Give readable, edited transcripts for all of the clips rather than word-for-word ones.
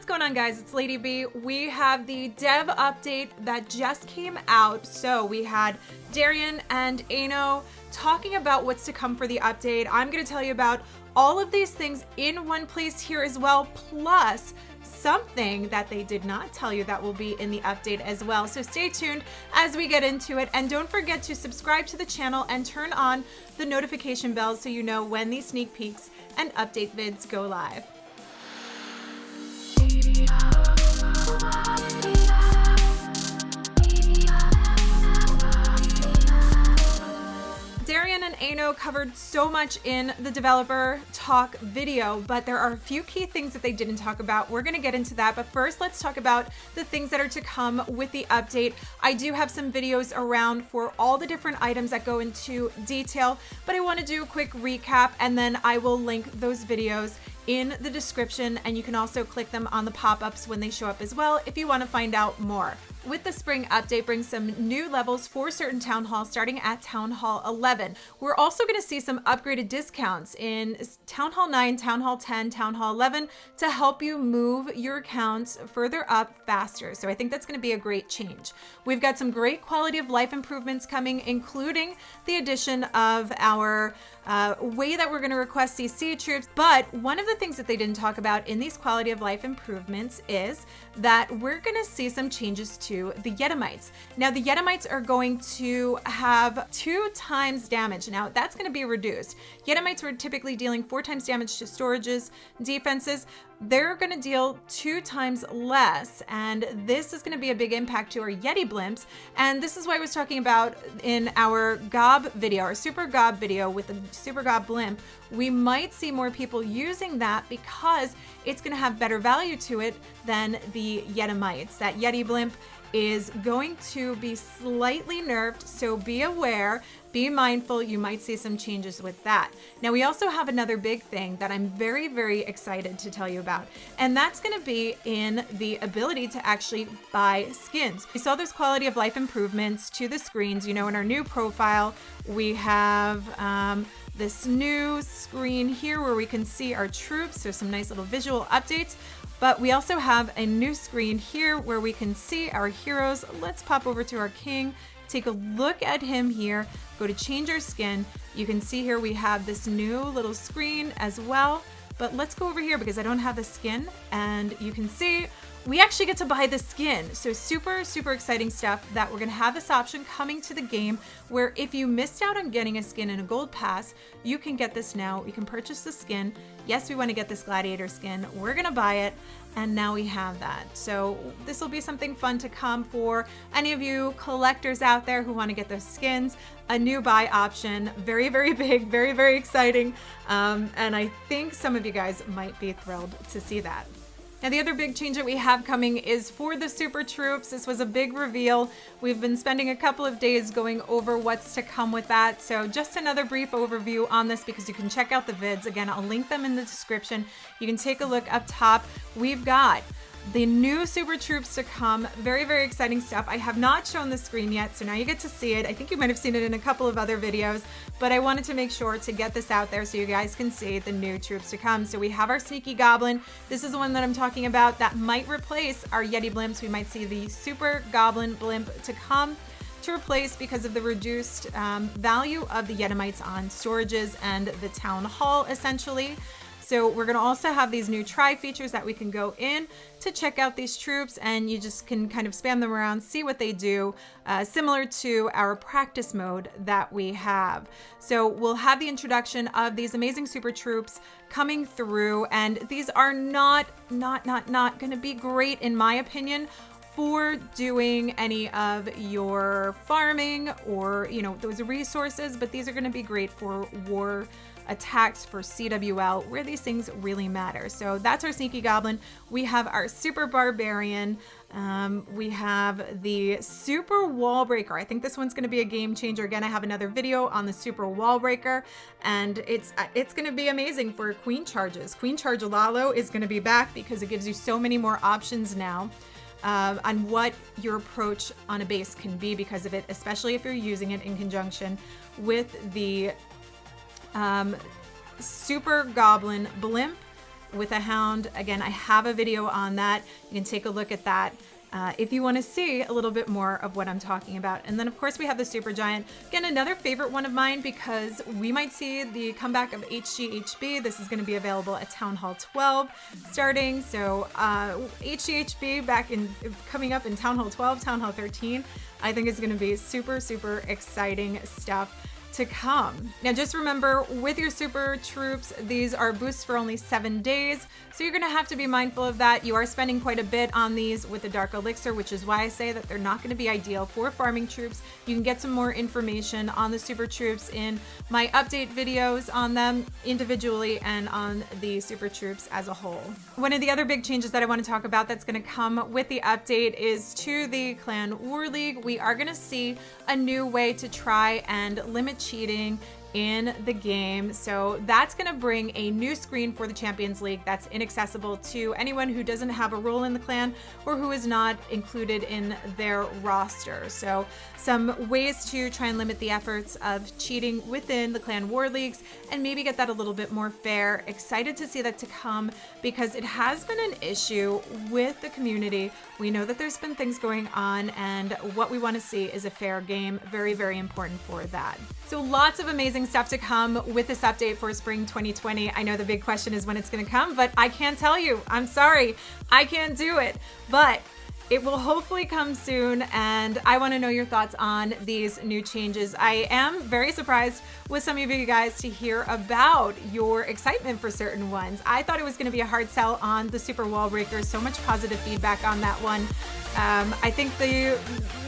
What's going on, guys? It's LadyB. We have the dev update that just came out. So we had Darian and Eino talking about what's to come for the update. I'm going to tell you about all of these things in one place here as well, plus something that they did not tell you that will be in the update as well. So stay tuned as we get into it, and don't forget to subscribe to the channel and turn on the notification bell so you know when these sneak peeks and update vids go live. Darian and Eino covered so much in the developer talk video, but there are a few key things that they didn't talk about. We're going to get into that, but first let's talk about the things that are to come with the update. I do have some videos around for all the different items that go into detail, but I want to do a quick recap, and then I will link those videos in the description, and you can also click them on the pop-ups when they show up as well if you want to find out more. With the spring update brings some new levels for certain town halls starting at Town Hall 11. We're also going to see some upgraded discounts in Town Hall 9, Town Hall 10, Town Hall 11 to help you move your accounts further up faster. So I think that's going to be a great change. We've got some great quality of life improvements coming, including the addition of our way that we're going to request CC troops. But one of the things that they didn't talk about in these quality of life improvements is that we're going to see some changes to the Yetimites. Now, the Yetimites are going to have 2 times damage. Now, that's going to be reduced. Yetimites were typically dealing 4 times damage to storages, defenses. They're going to deal 2 times less, and this is going to be a big impact to our Yeti blimps. And this is what I was talking about in our Gob video, our Super Gob video with the Super Gob blimp. We might see more people using that because it's going to have better value to it than the Yetimites. That Yeti blimp is going to be slightly nerfed, so be aware, be mindful, you might see some changes with that. Now, we also have another big thing that I'm very, very excited to tell you about, and that's going to be in the ability to actually buy skins. We saw those quality of life improvements to the screens. You know, in our new profile, we have this new screen here where we can see our troops, so some nice little visual updates. But we also have a new screen here where we can see our heroes. Let's pop over to our king, take a look at him here, go to change our skin. You can see here we have this new little screen as well. But let's go over here because I don't have the skin, and you can see we actually get to buy the skin. So super, super exciting stuff that we're gonna have this option coming to the game where if you missed out on getting a skin in a gold pass, you can get this now. We can purchase the skin. Yes, we wanna get this gladiator skin. We're gonna buy it, and now we have that. So this will be something fun to come for any of you collectors out there who wanna get those skins. A new buy option, very, very big, very, very exciting. And I think some of you guys might be thrilled to see that. Now, the other big change that we have coming is for the super troops. This was a big reveal. We've been spending a couple of days going over what's to come with that. So just another brief overview on this because you can check out the vids. Again, I'll link them in the description. You can take a look up top. We've got the new super troops to come. Very, very exciting stuff. I have not shown the screen yet, so now you get to see it. I think you might have seen it in a couple of other videos, but I wanted to make sure to get this out there so you guys can see the new troops to come. So we have our sneaky goblin. This is the one that I'm talking about that might replace our Yeti blimps. We might see the super goblin blimp to come to replace because of the reduced value of the Yetimites on storages and the town hall, essentially. So we're going to also have these new try features that we can go in to check out these troops, and you just can kind of spam them around, see what they do, similar to our practice mode that we have. So we'll have the introduction of these amazing super troops coming through, and these are not going to be great, in my opinion, for doing any of your farming or, you know, those resources, but these are going to be great for war attacks, for CWL, where these things really matter. So that's our sneaky goblin. We have our super barbarian. We have the super wall breaker. I think this one's going to be a game changer. Again, I have another video on the super wall breaker, and it's going to be amazing for queen charges. Queen charge Lalo is going to be back because it gives you so many more options now on what your approach on a base can be because of it, especially if you're using it in conjunction with the Super Goblin Blimp with a hound. Again, I have a video on that. You can take a look at that if you want to see a little bit more of what I'm talking about. And then of course we have the Supergiant. Again, another favorite one of mine because we might see the comeback of HGHB. This is going to be available at Town Hall 12 starting. So HGHB coming up in Town Hall 12, Town Hall 13, I think is going to be super, super exciting stuff to come. Now just remember, with your super troops, these are boosts for only 7 days, so you're gonna have to be mindful of that. You are spending quite a bit on these with the Dark Elixir, which is why I say that they're not gonna be ideal for farming troops. You can get some more information on the super troops in my update videos on them individually and on the super troops as a whole. One of the other big changes that I want to talk about that's gonna come with the update is to the Clan War League. We are gonna see a new way to try and limit cheating in the game. So that's going to bring a new screen for the Champions League that's inaccessible to anyone who doesn't have a role in the clan or who is not included in their roster. So some ways to try and limit the efforts of cheating within the Clan War Leagues and maybe get that a little bit more fair. Excited to see that to come because it has been an issue with the community. We know that there's been things going on, and what we want to see is a fair game. Very, very important for that. So lots of amazing stuff to come with this update for spring 2020. I know the big question is when it's going to come, but I can't tell you. I'm sorry, I can't do it, but it will hopefully come soon, and I want to know your thoughts on these new changes. I am very surprised with some of you guys to hear about your excitement for certain ones. I thought it was going to be a hard sell on the Super Wall Breakers. So much positive feedback on that one. I think the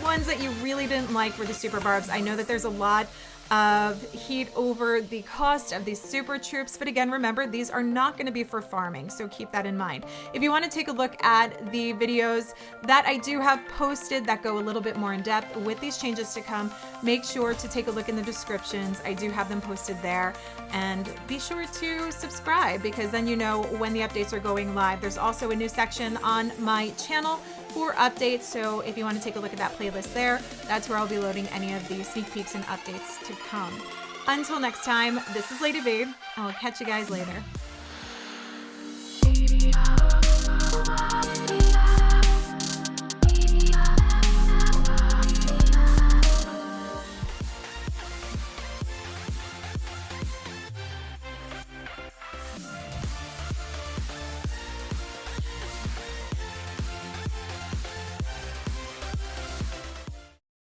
ones that you really didn't like were the Super Barbs. I know that there's a lot of heat over the cost of these super troops, but again, remember, these are not going to be for farming, so keep that in mind. If you want to take a look at the videos that I do have posted that go a little bit more in depth with these changes to come, make sure to take a look in the descriptions. I do have them posted there, and be sure to subscribe because then you know when the updates are going live. There's also a new section on my channel for updates, so if you want to take a look at that playlist there, that's where I'll be loading any of the sneak peeks and updates to come. Until next time, this is LadyB. I will catch you guys later.